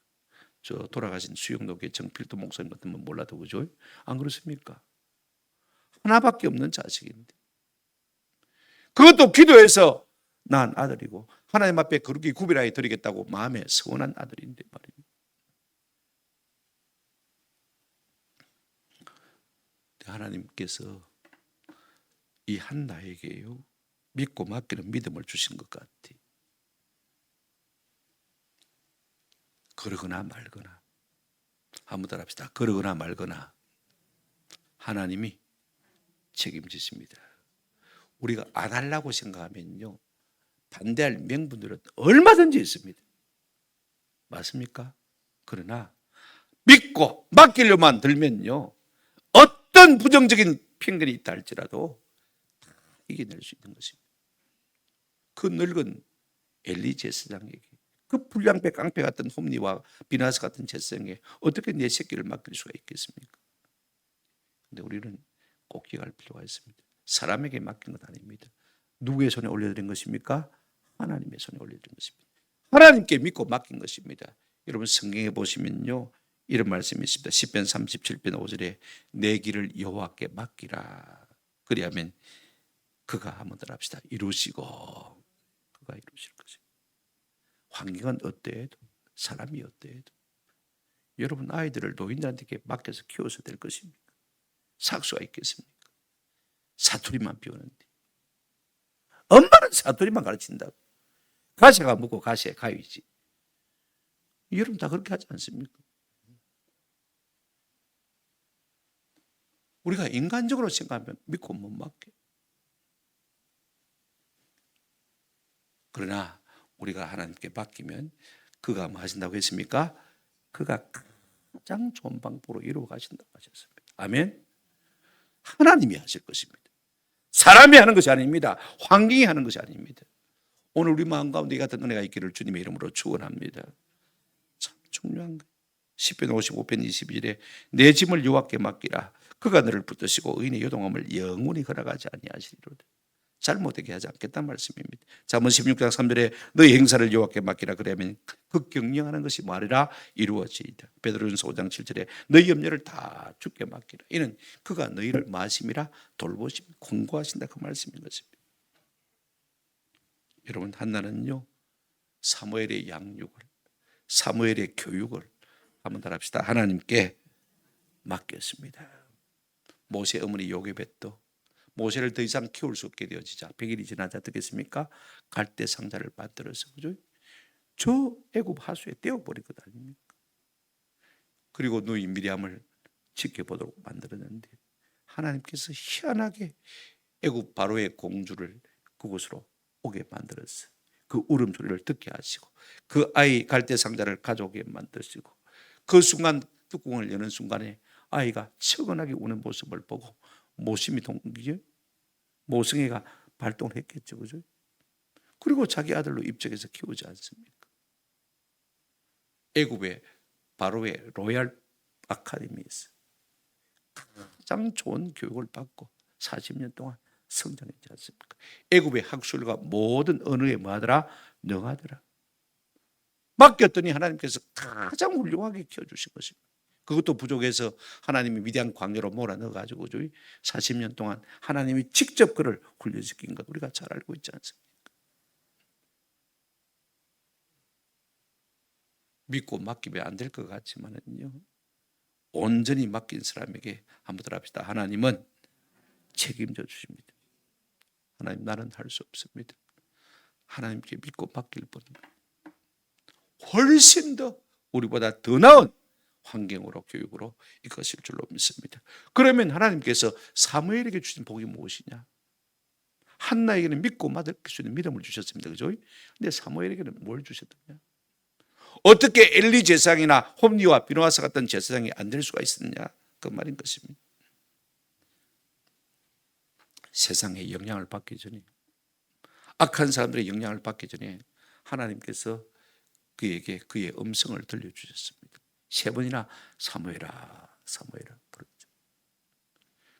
[SPEAKER 1] 저 돌아가신 수영록의 정필도 목사님 같으면 몰라도 그죠? 안 그렇습니까? 하나밖에 없는 자식인데 그것도 기도해서 낳은 아들이고 하나님 앞에 거룩히 구별하여 드리겠다고 마음에 서운한 아들인데 말입니다. 하나님께서 이 한나에게요 믿고 맡기는 믿음을 주신 것 같아. 그러거나 말거나 한번 더 합시다. 그러거나 말거나 하나님이 책임지십니다. 우리가 안 하려고 생각하면요 반대할 명분들은 얼마든지 있습니다. 맞습니까? 그러나 믿고 맡기려만 들면요 어떤 부정적인 편견이 있다 할지라도 이겨낼 수 있는 것입니다. 그 늙은 엘리 제사장에게 그 불량배 깡패 같은 홈리와 비나스 같은 제사장에게 어떻게 내 새끼를 맡길 수가 있겠습니까? 그런데 우리는 꼭 기억할 필요가 있습니다. 사람에게 맡긴 것 아닙니다. 누구의 손에 올려드린 것입니까? 하나님의 손에 올려드린 것입니다. 하나님께 믿고 맡긴 것입니다. 여러분 성경에 보시면요 이런 말씀이 있습니다. 시편 37편 5절에 내 길을 여호와께 맡기라. 그리하면 그가 한번 더 합시다. 이루시고 그가 이루실 것입니다. 환경은 어때도 사람이 어때도 여러분 아이들을 노인들한테 맡겨서 키워서 될 것입니까? 삭수가 있겠습니까? 사투리만 배우는데 엄마는 사투리만 가르친다고 가시가 묻고 가시에 가위지. 여러분 다 그렇게 하지 않습니까? 우리가 인간적으로 생각하면 믿고 못 맡겨. 그러나 우리가 하나님께 맡기면 그가 뭐 하신다고 했습니까? 그가 가장 좋은 방법으로 이루어 가신다고 하셨습니다. 아멘. 하나님이 하실 것입니다. 사람이 하는 것이 아닙니다. 환경이 하는 것이 아닙니다. 오늘 우리 마음 가운데 이 같은 은혜가 있기를 주님의 이름으로 축원합니다. 참 중요한 거예요. 시편 55편 22절에 내 짐을 여호와께 맡기라. 그가 너를 붙드시고 의인의 요동함을 영원히 허락하지 아니하시리로다. 잘못되게 하지 않겠다는 말씀입니다. 잠언 16장 3절에 너희 행사를 여호와께 맡기라. 그러면 그 경영하는 것이 말이라 이루어지이다. 베드로전서 5장 7절에 너희 염려를 다 주께 맡기라. 이는 그가 너희를 마심이라 돌보시며 권고하신다. 그 말씀인 것입니다. 여러분 한나는요 사무엘의 양육을 사무엘의 교육을 한번 더 합시다. 하나님께 맡겼습니다. 모세 어머니 요게벳도 모세를 더 이상 키울 수 없게 되어지자 100일이 지나자 어떻겠습니까? 갈대 상자를 만들어서 그죠? 저 애굽 하수에 떼어버릴 것 아닙니까? 그리고 누이 미리암을 지켜보도록 만들었는데 하나님께서 희한하게 애굽 바로의 공주를 그곳으로 오게 만들었어요. 그 울음소리를 듣게 하시고 그 아이 갈대 상자를 가져오게 만드시고 그 순간 뚜껑을 여는 순간에 아이가 측은하게 우는 모습을 보고 모심이 동기죠. 모성애가 발동을 했겠죠. 그죠? 그리고 자기 아들로 입적해서 키우지 않습니까? 애굽의 바로의 로얄 아카데미에서 가장 좋은 교육을 받고 40년 동안 성장했지 않습니까? 애굽의 학술과 모든 언어에 뭐하더라? 능하더라. 맡겼더니 하나님께서 가장 훌륭하게 키워주신 것입니다. 그것도 부족해서 하나님이 위대한 광야로 몰아넣어가지고 40년 동안 하나님이 직접 그를 훈련시킨 것 우리가 잘 알고 있지 않습니까? 믿고 맡기면 안 될 것 같지만은요 온전히 맡긴 사람에게 한번 더 합시다. 하나님은 책임져 주십니다. 하나님 나는 할 수 없습니다. 하나님께 믿고 맡길 뿐 훨씬 더 우리보다 더 나은 환경으로 교육으로 이것일 줄로 믿습니다. 그러면 하나님께서 사무엘에게 주신 복이 무엇이냐? 한나에게는 믿고 맡을 수 있는 믿음을 주셨습니다. 그죠? 근데 사무엘에게는 뭘 주셨느냐? 어떻게 엘리 제사장이나 홈리와 비누아사 같은 제사장이 안 될 수가 있었느냐? 그 말인 것입니다. 세상에 영향을 받기 전에 악한 사람들의 영향을 받기 전에 하나님께서 그에게 그의 음성을 들려주셨습니다. 3번이나 사무엘아 사무엘아 부르죠.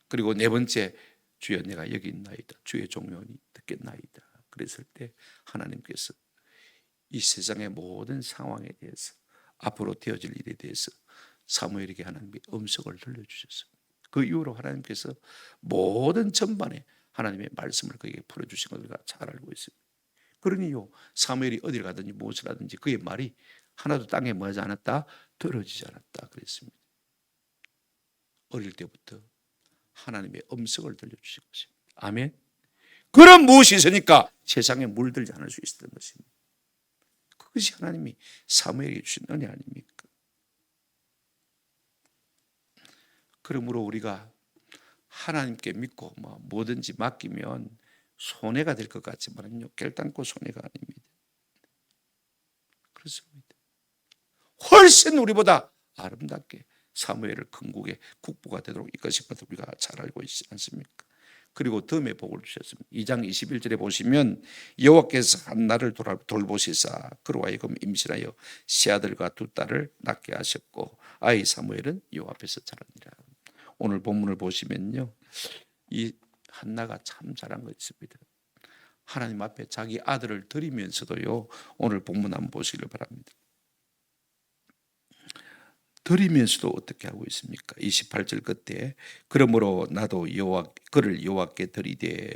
[SPEAKER 1] 그리고 4번째 주여 내가 여기 있나이다. 주의 종려니 듣겠나이다. 그랬을 때 하나님께서 이 세상의 모든 상황에 대해서 앞으로 되어질 일에 대해서 사무엘에게 하나님의 음성을 들려주셨습니다. 그 이후로 하나님께서 모든 전반에 하나님의 말씀을 그에게 풀어주신 걸 우리가 잘 알고 있습니다. 그러니요 사무엘이 어디를 가든지 무엇을 하든지 그의 말이 하나도 땅에 뭐하지 않았다? 떨어지지 않았다 그랬습니다. 어릴 때부터 하나님의 음성을 들려주신 것입니다. 아멘. 그럼 무엇이 있으니까 세상에 물들지 않을 수 있었던 것입니다. 그것이 하나님이 사무엘에게 주신 은혜 아닙니까? 그러므로 우리가 하나님께 믿고 뭐든지 맡기면 손해가 될 것 같지만요 결단코 손해가 아닙니다. 그렇습니다. 훨씬 우리보다 아름답게 사무엘을 건국의 국부가 되도록 이끄신 것을 우리가 잘 알고 있지 않습니까? 그리고 다음에 복을 주셨습니다. 2장 21절에 보시면 여호와께서 한나를 돌보시사 그로 하여금 임신하여 씨아들과 2딸을 낳게 하셨고 아이 사무엘은 여호와 앞에서 자라니라. 오늘 본문을 보시면요 이 한나가 참 잘한 거 있습니다. 하나님 앞에 자기 아들을 드리면서도요 오늘 본문 한번 보시길 바랍니다. 드리면서도 어떻게 하고 있습니까? 28절 끝에 그러므로 나도 그를 여호와께 드리되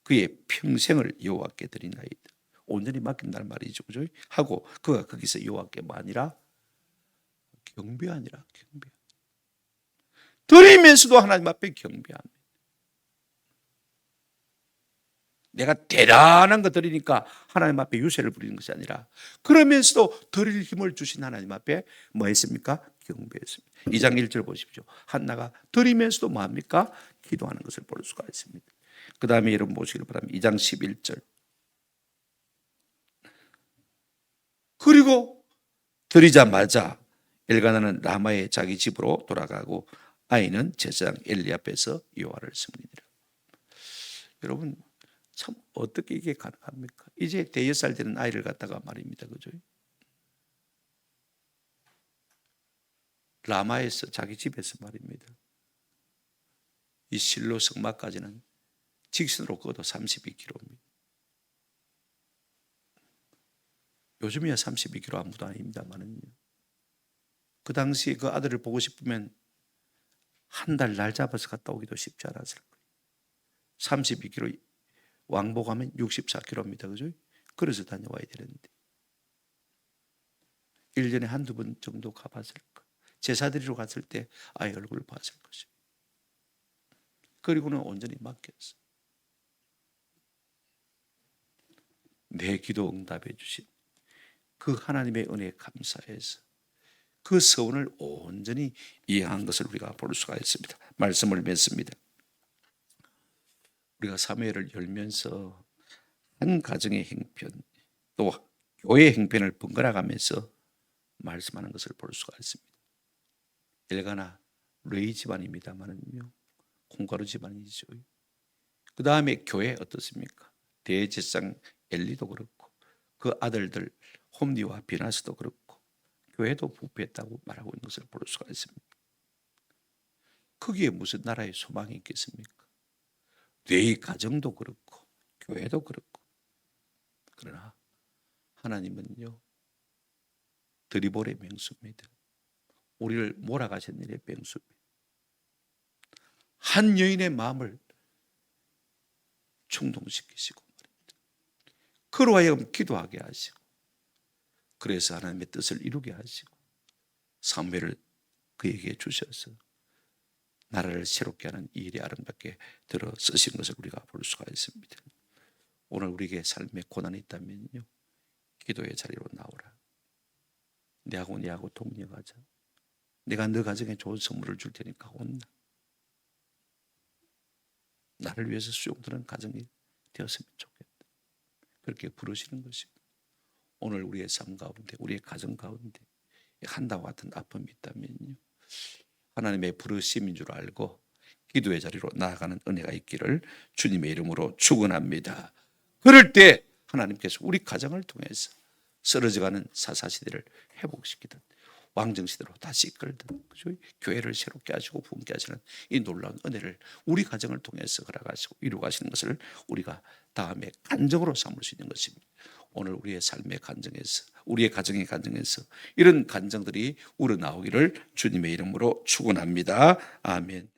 [SPEAKER 1] 그의 평생을 여호와께 드리나이다. 온전히 맡긴다는 말이죠, 그죠? 하고 그가 거기서 여호와께만 아니라 경배하니라. 드리면서도 하나님 앞에 경배합니다. 내가 대단한 거 드리니까 하나님 앞에 유세를 부리는 것이 아니라 그러면서도 드릴 힘을 주신 하나님 앞에 뭐 했습니까? 경배했습니다. 2장 1절 보십시오. 한나가 드리면서도 뭐 합니까? 기도하는 것을 볼 수가 있습니다. 그 다음에 여러분 보시길 바랍니다. 2장 11절. 그리고 드리자마자 엘가나는 라마의 자기 집으로 돌아가고 아이는 제사장 엘리 앞에서 여호와를 섬기니라. 여러분 참 어떻게 이게 가능합니까? 이제 5살 되는 아이를 갖다가 말입니다. 그죠? 라마에서 자기 집에서 말입니다. 이 실로 성막까지는 직선으로 걸어도 32km입니다. 요즘이야 32km 아무도 아닙니다만은요. 그 당시에 그 아들을 보고 싶으면 한 달 날 잡아서 갔다 오기도 쉽지 않았을 거예요. 32km 왕복하면 64km입니다. 그죠? 그래서 다녀와야 되는데 1년에 한두 번 정도 가봤을 거예요. 제사드리러 갔을 때 아이 얼굴을 봤을 것이에요. 그리고는 온전히 맡겼어. 내 기도 응답해 주신 그 하나님의 은혜에 감사해서 그 서원을 온전히 이해한 것을 우리가 볼 수가 있습니다. 말씀을 맺습니다. 우리가 사무엘을 열면서 한 가정의 행편 또 교회의 행편을 번갈아가면서 말씀하는 것을 볼 수가 있습니다. 엘가나 레이 집안입니다만은요 콩가루 집안이죠. 그 다음에 교회 어떻습니까? 대제사장 엘리도 그렇고 그 아들들 홈리와 비나스도 그렇고 교회도 부패했다고 말하고 있는 것을 볼 수가 있습니다. 거기에 무슨 나라의 소망이 있겠습니까? 내 가정도 그렇고 교회도 그렇고 그러나 하나님은요 드리볼의 맹수입니다. 우리를 몰아가신 일의 맹수입니다. 한 여인의 마음을 충동시키시고 말입니다. 그로 하여금 기도하게 하시고 그래서 하나님의 뜻을 이루게 하시고 사무엘을 그에게 주셔서 나라를 새롭게 하는 이 일이 아름답게 들어 쓰신 것을 우리가 볼 수가 있습니다. 오늘 우리에게 삶에 고난이 있다면요 기도의 자리로 나오라. 내하고 동력하자. 내가 너 가정에 좋은 선물을 줄 테니까 온나. 나를 위해서 수용되는 가정이 되었으면 좋겠다. 그렇게 부르시는 것입니다. 오늘 우리의 삶 가운데 우리의 가정 가운데 한다와 같은 아픔이 있다면요 하나님의 부르심인 줄 알고 기도의 자리로 나아가는 은혜가 있기를 주님의 이름으로 축원합니다. 그럴 때 하나님께서 우리 가정을 통해서 쓰러져가는 사사시대를 회복시키듯 왕정시대로 다시 이끌든 교회를 새롭게 하시고 부흥케 하시는 이 놀라운 은혜를 우리 가정을 통해서 허락하시고 이루가시는 것을 우리가 다음에 간증으로 삼을 수 있는 것입니다. 오늘 우리의 삶의 간증에서, 우리의 가정의 간증에서 이런 간증들이 우러나오기를 주님의 이름으로 축원합니다. 아멘.